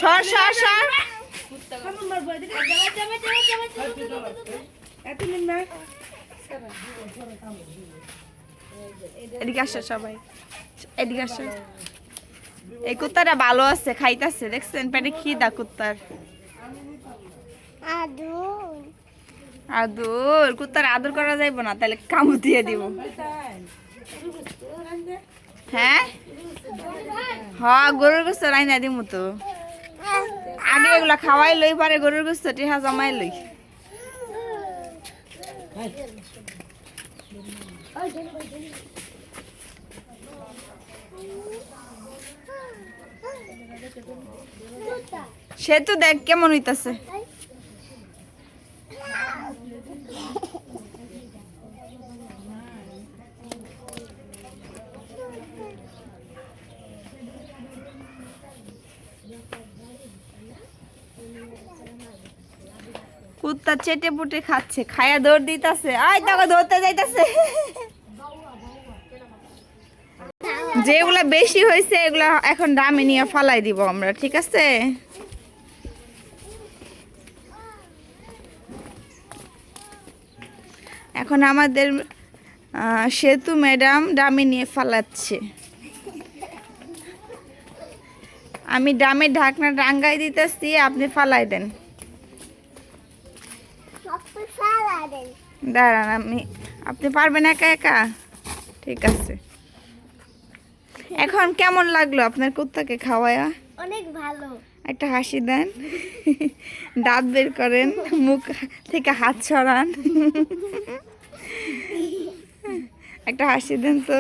সর সর সর এদিকে আসো সবাই, এদিকে আসো। এই কুত্তাটা ভালো আছে, খাইতেছে, দেখছেন পেটে খিদা কুত্তার। আদর কুত্তার আদর করা যাইব না, তাহলে কামড় দিয়ে দিব। হ্যাঁ হ্যাঁ, গরুর গোস্ত রাইনা দিমু তো। আগে এগুলা খাওয়াই লই, পরে গরুর গোস্ত টিহা জমাই লই। সে তো দেখ কেমন হইতাছে। কুত্তা চেটে পুটে খাচ্ছে, খায়া দৌড় দিতেছে, আয় তাকে ধরতে যাইতেছে। যেগুলা বেশি হয়েছে এগুলা এখন দামে নিয়ে ফালাই দিব আমরা, ঠিক আছে? এখন আমাদের সেতু ম্যাডাম ডামে নিয়ে ফালাচ্ছে। আমি ডামের ঢাকনা টাঙ্গাই দিতেছি, আপনি ফালাই দেন। দাঁড়ান, আপনি পারবেন একা একা? ঠিক আছে। এখন কেমন লাগলো আপনার কুত্তাকে খাওয়ায়া? অনেক ভালো। একটা হাসি দেন, দাঁত বের করেন, মুখ থেকে হাত সরান, একটা হাসি দেন তো।